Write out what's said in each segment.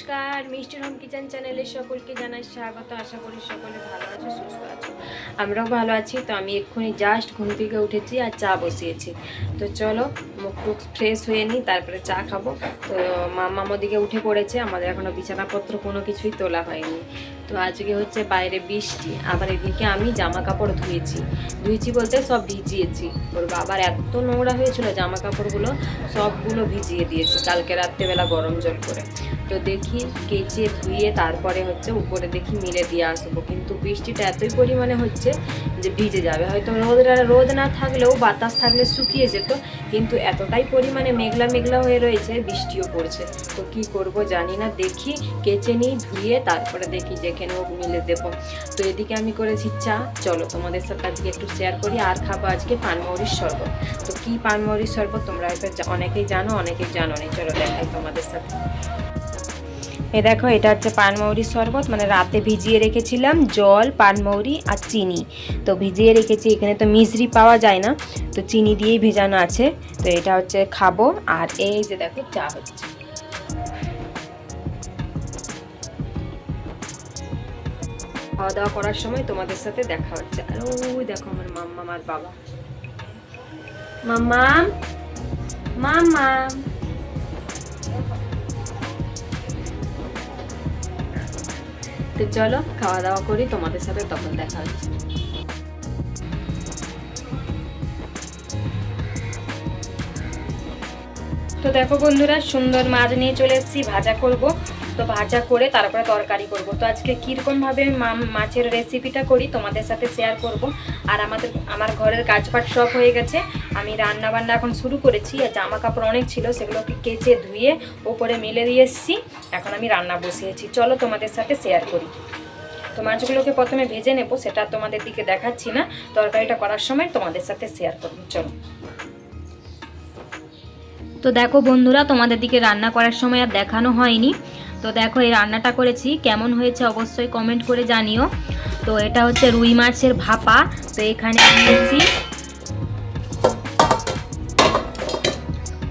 নমস্কার, মিষ্টির home kitchen চ্যানেলে সকলকে জানাই স্বাগত। আশা করি সকলে ভালো আছো, সুস্থ আছো। আমরাও ভালো আছি। তো আমি এক্ষুনি জাস্ট ঘুম থেকে উঠেছি আর চা বসিয়েছি। তো চলো মুখ টুক ফ্রেশ হয়ে নিই, তারপরে চা খাবো। তো মাম্মা ওদিকে উঠে পড়েছে, আমাদের এখনও বিছানাপত্র কোনো কিছুই তোলা হয়নি। তো আজকে হচ্ছে বাইরে বৃষ্টি, আবার এদিকে আমি জামা কাপড় ধুয়েছি বলতে সব ভিজিয়েছি। ওর বাবার এত নোংরা হয়েছিল, জামা কাপড়গুলো সবগুলো ভিজিয়ে দিয়েছি কালকে রাত্রেবেলা গরম জল করে। তো দেখি কেচে ধুয়ে তারপরে হচ্ছে উপরে দেখি মিলে দিয়ে আসবো, কিন্তু বৃষ্টিটা এতই পরিমাণে হচ্ছে যে ভিজে যাবে। হয়তো রোদ না থাকলেও বাতাস থাকলে শুকিয়ে যেত, কিন্তু এতটাই পরিমাণে মেঘলা মেঘলা হয়ে রয়েছে, বৃষ্টিও পড়ছে। তো কি করব জানি না, দেখি কেচে নিই, ধুয়ে তারপরে দেখি যেখানে হোক মিলে দেবো। তো এদিকে আমি করেছি চা, চলো তোমাদের সাথে আজকে একটু শেয়ার করি। আর খাবো আজকে পানমৌরির শরবত। তো কি পানমৌরির শরবত তোমরা অনেকেই জানো, অনেকেই জানো না, চলো দেখাই তোমাদের সাথে। এই দেখো, এটা হচ্ছে পানমৌরির শরবত, মানে রাতে ভিজিয়ে রেখেছিলাম জল, পানমৌরি আর চিনি। তো ভিজিয়ে রেখেছি, এখানে তো মিশ্রি পাওয়া যায় না, তো চিনি দিয়েই ভেজানো আছে। তো এটা হচ্ছে খাবো। আর এই যে দেখো চা হচ্ছে। খাওয়া দাওয়া করার সময় তোমাদের সাথে দেখা হচ্ছে। আর ওই দেখো আমার মাম্মা আর বাবা। মাম্মাম, মাম্মাম। তো চলো খাওয়া দাওয়া করি, তোমাদের সাথে তখন দেখা হচ্ছে। তো দেখো বন্ধুরা, সুন্দর মাছ নিয়ে চলে এসেছি, ভাজা করব। তো ভাজা করে তারপরে তরকারি করব। তো আজকে কীরকমভাবে মাছের রেসিপিটা করি তোমাদের সাথে শেয়ার করব। আর আমার ঘরের কাজবাজ সব হয়ে গেছে, আমি রান্না বান্না এখন শুরু করেছি। আর জামা কাপড় অনেক ছিল, সেগুলোকে কেচে ধুয়ে ওপরে মেলে দিয়ে এসেছি। এখন আমি রান্না বসিয়েছি, চলো তোমাদের সাথে শেয়ার করি। তো মাছগুলোকে প্রথমে ভেজে নেবো, সেটা তোমাদের দিকে দেখাচ্ছি না, তরকারিটা করার সময় তোমাদের সাথে শেয়ার করবো, চলো। তো দেখো বন্ধুরা, তোমাদের দিকে রান্না করার সময় আর দেখানো হয়নি। তো দেখো এই রান্নাটা করেছি, কেমন হয়েছে অবশ্যই কমেন্ট করে জানিও। তো এটা হচ্ছে রুই মাছের ভাপা। তো এখানে দিয়েছি,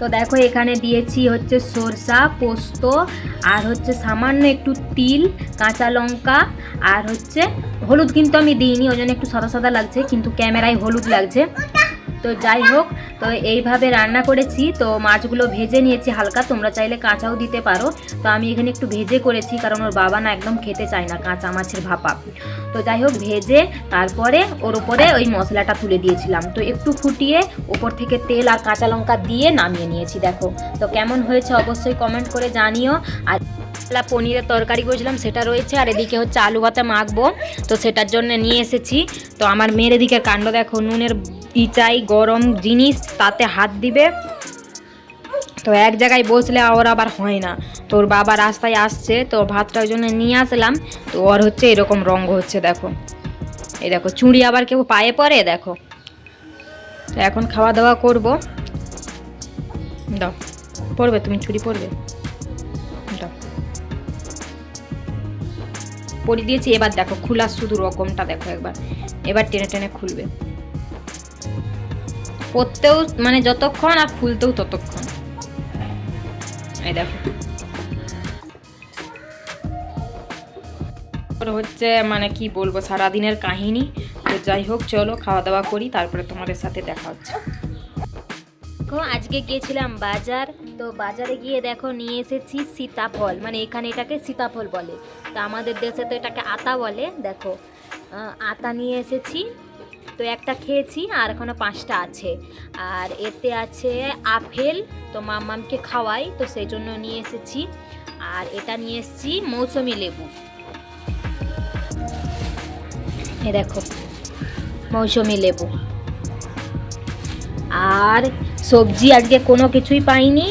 তো দেখো এখানে দিয়েছি হচ্ছে সরষা, পোস্ত, আর হচ্ছে সামান্য একটু তিল, কাঁচা লঙ্কা, আর হচ্ছে হলুদ কিন্তু আমি দিইনি, ওই জন্য একটু সাদা সাদা লাগছে, কিন্তু ক্যামেরায় হলুদ লাগছে। তো যাই হোক, তো এইভাবে রান্না করেছি। তো মাছগুলো ভেজে নিয়েছি হালকা, তোমরা চাইলে কাঁচাও দিতে পারো। তো আমি এখানে একটু ভেজে করেছি, কারণ ওর বাবা না একদম খেতে চায় না কাঁচা মাছের ভাপা। তো যাই হোক, ভেজে তারপরে ওর উপরে ওই মশলাটা তুলে দিয়েছিলাম। তো একটু ফুটিয়ে ওপর থেকে তেল আর কাঁচা লঙ্কা দিয়ে নামিয়ে নিয়েছি। দেখো তো কেমন হয়েছে অবশ্যই কমেন্ট করে জানিও। আর পনিরের তরকারি করেছিলাম, সেটা রয়েছে। আর এদিকে হচ্ছে আলু ভাতে মাখবো, তো সেটার জন্য নিয়ে এসেছি। তো আমার মেয়ের এদিকে কাণ্ড দেখো, নুনের চাই গরম জিনিস, তাতে হাত দিবে। তো এক জায়গায় বসলে ওর আবার হয় না। তো ওর বাবা রাস্তায় আসছে, তো ভাতটা ওই জন্য নিয়ে আসলাম। তো ওর হচ্ছে এরকম রঙ হচ্ছে, দেখো এই দেখো, চুড়ি আবার কেউ পায়ে পরে, দেখো। তো এখন খাওয়া দাওয়া করবো। দাও, পরবে তুমি চুড়ি পরবে? দাও, পরিয়ে দিয়েছি। এবার দেখো খোলার শুধু রকমটা দেখো একবার, এবার টেনে টেনে খুলবে। পরতেও মানে যতক্ষণ, আর খুলতেও ততক্ষণ। এই দেখো হচ্ছে, মানে কি বলবো, সারাদিনের কাহিনী। তো যাই হোক, চলো খাওয়া দাওয়া করি, তারপরে তোমাদের সাথে দেখা হচ্ছে। আজকে গিয়েছিলাম বাজার। তো বাজারে গিয়ে দেখো নিয়ে এসেছি সীতাফল, মানে এখানে এটাকে সীতাফল বলে, তো আমাদের দেশে তো এটাকে আতা বলে। দেখো আতা নিয়ে এসেছি। তো একটা খেয়েছি, আর এখনো 5টা আছে। আর এতে আছে আপেল, তো মাম্মামকে খাওয়াই, তো সেই জন্য নিয়ে এসেছি। আর এটা নিয়ে এসেছি মৌসুমি লেবু। এ দেখো মৌসুমি লেবু। আর সবজি আজকে কোনো কিছুই পাইনি।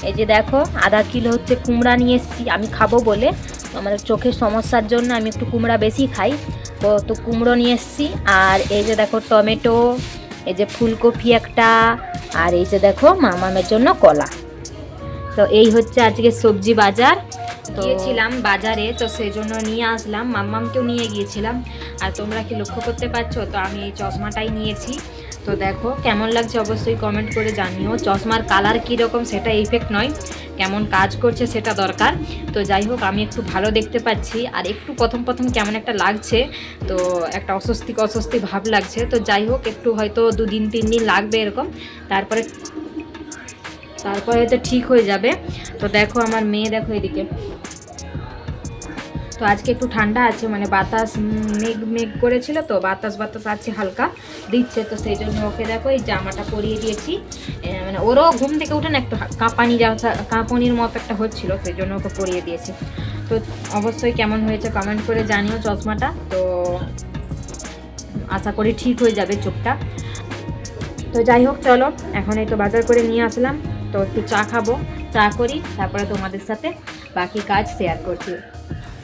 এই যে দেখো আধা কিলো হচ্ছে কুমড়া নিয়ে এসেছি, আমি খাবো বলে। আমাদের চোখের সমস্যার জন্য আমি একটু কুমড়া বেশি খাই, তো কুমড়ো নিয়ে এসেছি। আর এই যে দেখো টমেটো, এই যে ফুলকপি একটা, আর এই যে দেখো মামামের জন্য কলা। তো এই হচ্ছে আজকে সবজি বাজার। তো গিয়েছিলাম বাজারে, তো সেই জন্য নিয়ে আসলাম, মাম্মামকেও নিয়ে গিয়েছিলাম। আর তোমরা কি লক্ষ্য করতে পারছো, তো আমি এই চশমাটাই নিয়েছি। তো দেখো কেমন লাগছে অবশ্যই কমেন্ট করে জানিও। চশমার কালার কীরকম সেটা ইফেক্ট নয়, কেমন কাজ করছে সেটা দরকার। তো যাই হোক, আমি একটু ভালো দেখতে পাচ্ছি, আর একটু প্রথম প্রথম কেমন একটা লাগছে, তো একটা অস্বস্তি ভাব লাগছে। তো যাই হোক, একটু হয়তো 2 দিন 3 দিন লাগবে এরকম, তারপরে তারপরে তো ঠিক হয়ে যাবে। তো দেখো আমার মেয়ে, দেখো এদিকে। তো আজকে একটু ঠান্ডা আছে, মানে বাতাস মেঘ মেঘ করেছিল, তো বাতাস বাতাস আছে, হালকা দিচ্ছে। তো সেই জন্য ওকে দেখো এই জামাটা পরিয়ে দিয়েছি। মানে ওরও ঘুম থেকে উঠে না একটু কাঁপানির মতো একটা হচ্ছিল, সেই জন্য ওকে পরিয়ে দিয়েছি। তো অবশ্যই কেমন হয়েছে কমেন্ট করে জানিও চশমাটা। তো আশা করি ঠিক হয়ে যাবে চোখটা। তো যাই হোক, চলো এখন এই তো বাজার করে নিয়ে আসলাম, তো একটু চা খাবো, চা করি, তারপরে তোমাদের সাথে বাকি কাজ শেয়ার করছি।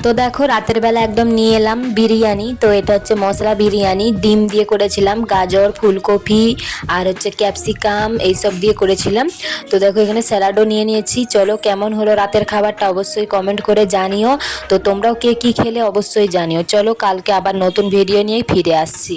তো দেখো রাতের বেলা একদম নিয়ে এলাম বিরিয়ানি। তো এটা হচ্ছে মশলা বিরিয়ানি, ডিম দিয়ে করেছিলাম, গাজর, ফুলকপি আর হচ্ছে ক্যাপসিকাম এইসব দিয়ে করেছিলাম। তো দেখো এখানে স্যালাডও নিয়ে নিয়েছি। চলো কেমন হলো রাতের খাবারটা অবশ্যই কমেন্ট করে জানিও। তো তোমরাও কে কী খেলে অবশ্যই জানিও। চলো কালকে আবার নতুন ভিডিও নিয়ে ফিরে আসছি।